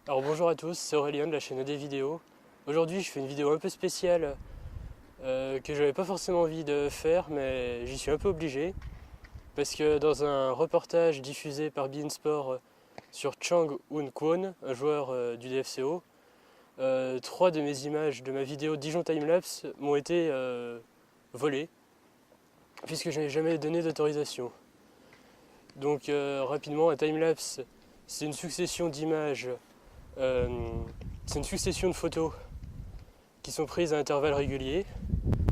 Alors bonjour à tous, c'est Aurélien de la chaîne des vidéos. Aujourd'hui je fais une vidéo un peu spéciale que j'avais pas forcément envie de faire mais j'y suis un peu obligé parce que dans un reportage diffusé par beIN Sport sur Chang Hoon Kwon, un joueur du DFCO, trois de mes images de ma vidéo Dijon Timelapse m'ont été volées puisque je n'ai jamais donné d'autorisation. Donc rapidement, un timelapse c'est une succession d'images. Euh, c'est une succession de photos qui sont prises à intervalles réguliers.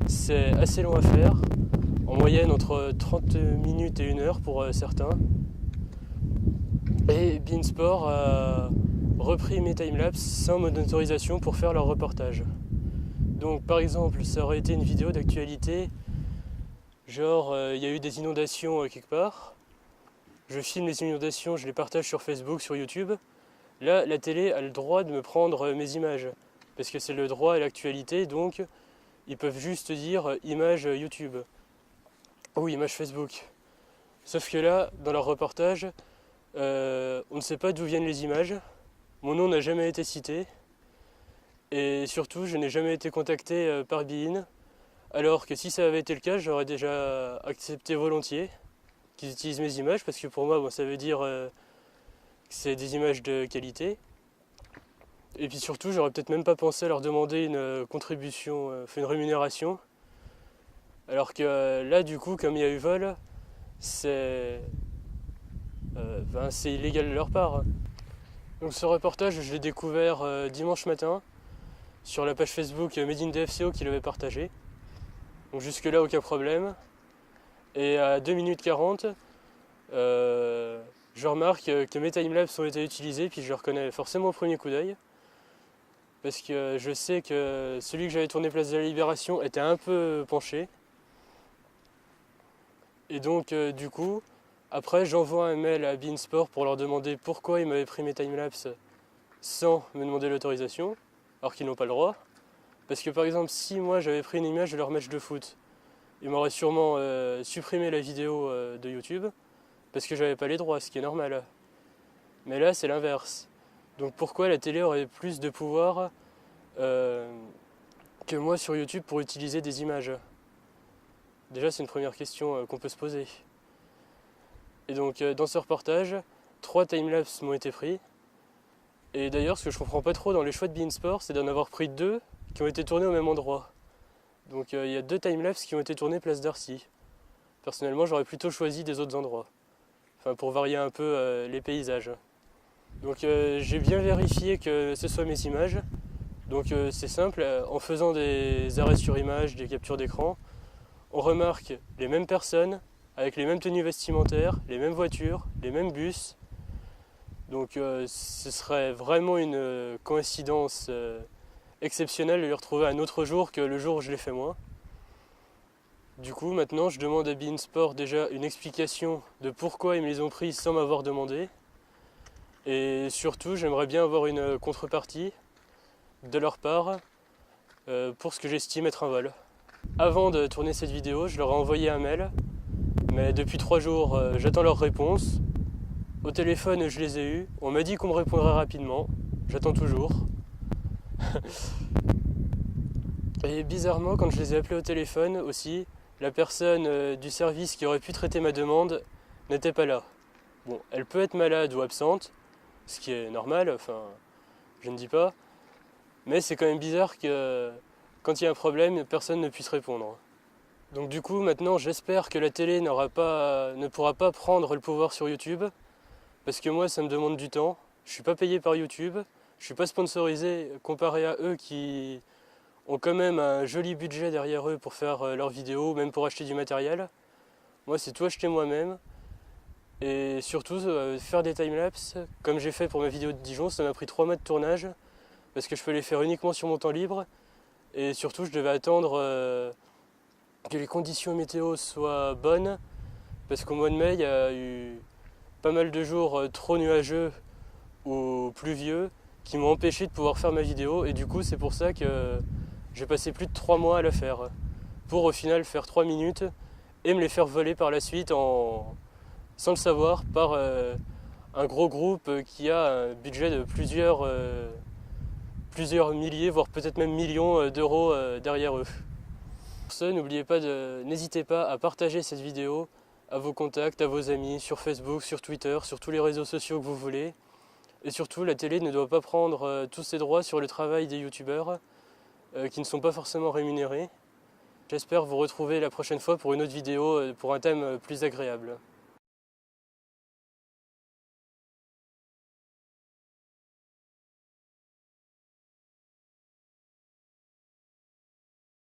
C'est assez long à faire, en moyenne entre 30 minutes et 1 heure pour certains. Et beIN Sport a repris mes timelapses sans mon autorisation pour faire leur reportage. Donc par exemple, ça aurait été une vidéo d'actualité, genre il y a eu des inondations quelque part, je filme les inondations, je les partage sur Facebook, sur YouTube. Là, la télé a le droit de me prendre mes images, parce que c'est le droit à l'actualité, donc ils peuvent juste dire image YouTube ou image Facebook. Sauf que là, dans leur reportage, on ne sait pas d'où viennent les images, mon nom n'a jamais été cité, et surtout, je n'ai jamais été contacté par beIN, alors que si ça avait été le cas, j'aurais déjà accepté volontiers qu'ils utilisent mes images, parce que pour moi, bon, ça veut dire que c'est des images de qualité. Et puis surtout, j'aurais peut-être même pas pensé à leur demander une contribution, une rémunération. Alors que là, du coup, comme il y a eu vol, c'est c'est illégal de leur part. Donc ce reportage, je l'ai découvert dimanche matin sur la page Facebook Made in DFCO qui l'avait partagé. Donc jusque-là, aucun problème. Et à 2 minutes 40, je remarque que mes timelapses ont été utilisés, puis je le reconnais forcément au premier coup d'œil. Parce que je sais que celui que j'avais tourné place de la Libération était un peu penché. Et donc du coup, après j'envoie un mail à beIN Sport pour leur demander pourquoi ils m'avaient pris mes timelapses sans me demander l'autorisation, alors qu'ils n'ont pas le droit. Parce que par exemple, si moi j'avais pris une image de leur match de foot, ils m'auraient sûrement supprimé la vidéo de YouTube, parce que j'avais pas les droits, ce qui est normal. Mais là c'est l'inverse. Donc pourquoi la télé aurait plus de pouvoir que moi sur YouTube pour utiliser des images? Déjà c'est une première question qu'on peut se poser. Et donc dans ce reportage, 3 timelapses m'ont été pris. Et d'ailleurs ce que je comprends pas trop dans les choix de beIN Sport, c'est d'en avoir pris 2 qui ont été tournés au même endroit. Donc il y a 2 timelapses qui ont été tournés place d'Arcy. Personnellement j'aurais plutôt choisi des autres endroits. Enfin pour varier un peu les paysages. Donc j'ai bien vérifié que ce soit mes images. Donc c'est simple, en faisant des arrêts sur image, des captures d'écran, on remarque les mêmes personnes, avec les mêmes tenues vestimentaires, les mêmes voitures, les mêmes bus. Donc ce serait vraiment une coïncidence exceptionnelle de les retrouver un autre jour que le jour où je l'ai fait moi. Du coup maintenant je demande à beIN Sport déjà une explication de pourquoi ils me les ont pris sans m'avoir demandé. Et surtout j'aimerais bien avoir une contrepartie de leur part pour ce que j'estime être un vol. Avant de tourner cette vidéo, je leur ai envoyé un mail, mais depuis 3 jours, j'attends leur réponse. Au téléphone, je les ai eus. On m'a dit qu'on me répondrait rapidement. J'attends toujours. Et bizarrement, quand je les ai appelés au téléphone aussi, la personne du service qui aurait pu traiter ma demande n'était pas là. Bon, elle peut être malade ou absente, ce qui est normal, enfin, je ne dis pas. Mais c'est quand même bizarre que quand il y a un problème, personne ne puisse répondre. Donc du coup, maintenant, j'espère que la télé ne pourra pas prendre le pouvoir sur YouTube, parce que moi, ça me demande du temps. Je ne suis pas payé par YouTube, je ne suis pas sponsorisé comparé à eux qui ont quand même un joli budget derrière eux pour faire leurs vidéos, même pour acheter du matériel. Moi, c'est tout acheter moi-même. Et surtout, faire des timelapses, comme j'ai fait pour ma vidéo de Dijon, ça m'a pris 3 mois de tournage, parce que je peux les faire uniquement sur mon temps libre. Et surtout, je devais attendre que les conditions météo soient bonnes, parce qu'au mois de mai, il y a eu pas mal de jours trop nuageux ou pluvieux qui m'ont empêché de pouvoir faire ma vidéo. Et du coup, c'est pour ça que j'ai passé plus de 3 mois à la faire, pour au final faire 3 minutes et me les faire voler par la suite sans le savoir par un gros groupe qui a un budget de plusieurs milliers, voire peut-être même millions d'euros derrière eux. Pour ce, n'hésitez pas à partager cette vidéo à vos contacts, à vos amis, sur Facebook, sur Twitter, sur tous les réseaux sociaux que vous voulez. Et surtout, la télé ne doit pas prendre tous ses droits sur le travail des youtubeurs qui ne sont pas forcément rémunérés. J'espère vous retrouver la prochaine fois pour une autre vidéo pour un thème plus agréable.